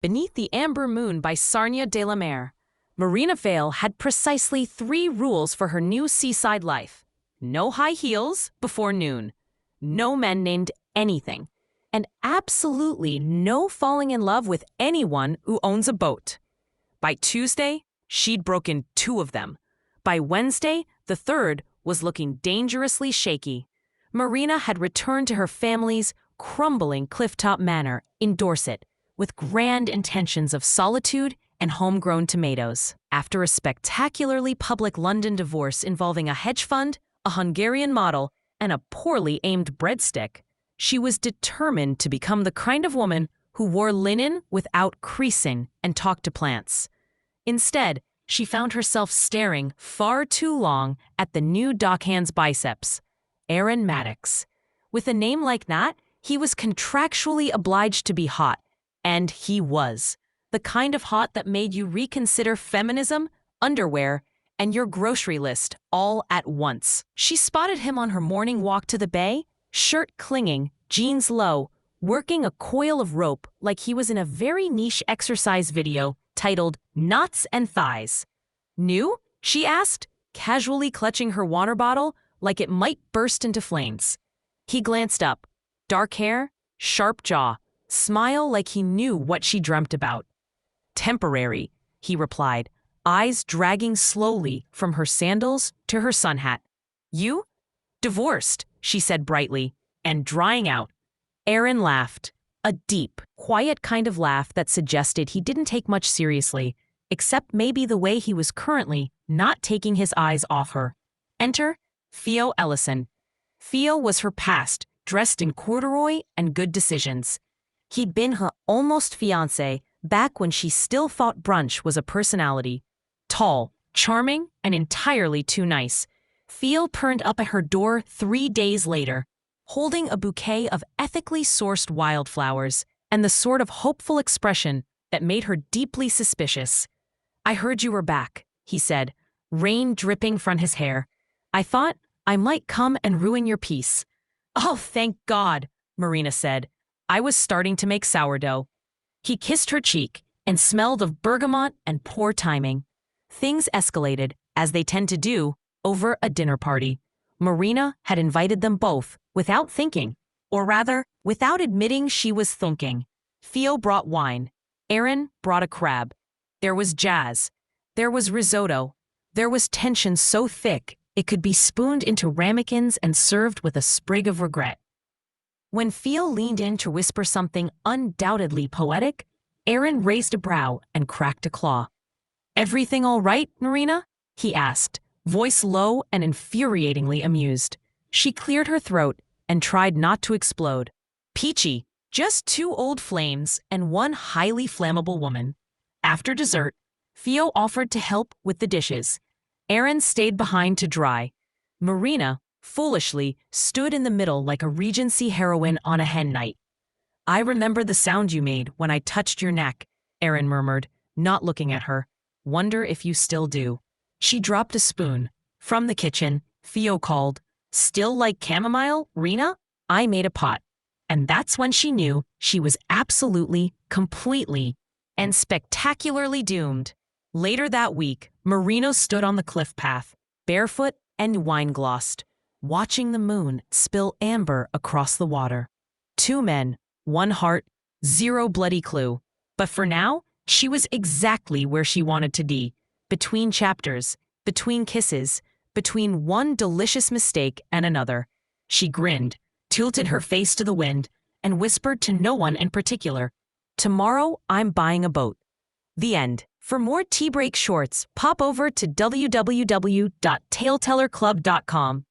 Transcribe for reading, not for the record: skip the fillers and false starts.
Beneath the Amber Moon by Sarnia de la Mare, Marina Vale had precisely 3 rules for her new seaside life. No high heels before noon, no men named anything, and absolutely no falling in love with anyone who owns a boat. By Tuesday, she'd broken 2 of them. By Wednesday, the 3rd was looking dangerously shaky. Marina had returned to her family's crumbling clifftop manor in Dorset, with grand intentions of solitude and homegrown tomatoes. After a spectacularly public London divorce involving a hedge fund, a Hungarian model, and a poorly aimed breadstick, she was determined to become the kind of woman who wore linen without creasing and talked to plants. Instead, she found herself staring far too long at the new dockhand's biceps.Aeron Maddox. With a name like that, he was contractually obliged to be hot. And he was. The kind of hot that made you reconsider feminism, underwear, and your grocery list all at once. She spotted him on her morning walk to the bay, shirt clinging, jeans low, working a coil of rope like he was in a very niche exercise video titled Knots and Thighs. New? She asked, casually clutching her water bottle like it might burst into flames. He glanced up. Dark hair, sharp jaw, smile like he knew what she dreamt about. Temporary, he replied, eyes dragging slowly from her sandals to her sun hat. You? Divorced, she said brightly, and drying out. Aeron laughed, a deep, quiet kind of laugh that suggested he didn't take much seriously, except maybe the way he was currently not taking his eyes off her. Enter Theo Ellison. Theo was her past, dressed in corduroy and good decisions. He'd been her almost-fiancé back when she still thought brunch was a personality. Tall, charming, and entirely too nice. Theo turned up at her door 3 days later, holding a bouquet of ethically sourced wildflowers and the sort of hopeful expression that made her deeply suspicious. "I heard you were back," he said, rain dripping from his hair. "I thought I might come and ruin your peace." "Oh, thank God," Marina said. "I was starting to make sourdough." He kissed her cheek and smelled of bergamot and poor timing. Things escalated, as they tend to do, over a dinner party. Marina had invited them both without thinking, or rather, without admitting she was thinking. Theo brought wine. Aeron brought a crab. There was jazz. There was risotto. There was tension so thick it could be spooned into ramekins and served with a sprig of regret. When Theo leaned in to whisper something undoubtedly poetic, Aeron raised a brow and cracked a claw. "Everything all right, Marina?" he asked, voice low and infuriatingly amused. She cleared her throat and tried not to explode. "Peachy, just 2 old flames and 1 highly flammable woman." After dessert, Theo offered to help with the dishes. Aeron stayed behind to dry. Marina, foolishly, stood in the middle like a Regency heroine on a hen night. "I remember the sound you made when I touched your neck," Aeron murmured, not looking at her. "Wonder if you still do." She dropped a spoon. From the kitchen, Theo called, "Still like chamomile, Rena?" I made a pot. And that's when she knew she was absolutely, completely, and spectacularly doomed. Later that week, Marina stood on the cliff path, barefoot and wine-glossed, watching the moon spill amber across the water. 2 men, 1 heart, 0 bloody clue. But for now, she was exactly where she wanted to be, between chapters, between kisses, between one delicious mistake and another. She grinned, tilted her face to the wind, and whispered to no one in particular, "Tomorrow I'm buying a boat." The end. For more tea break shorts, pop over to www.taletellerclub.com.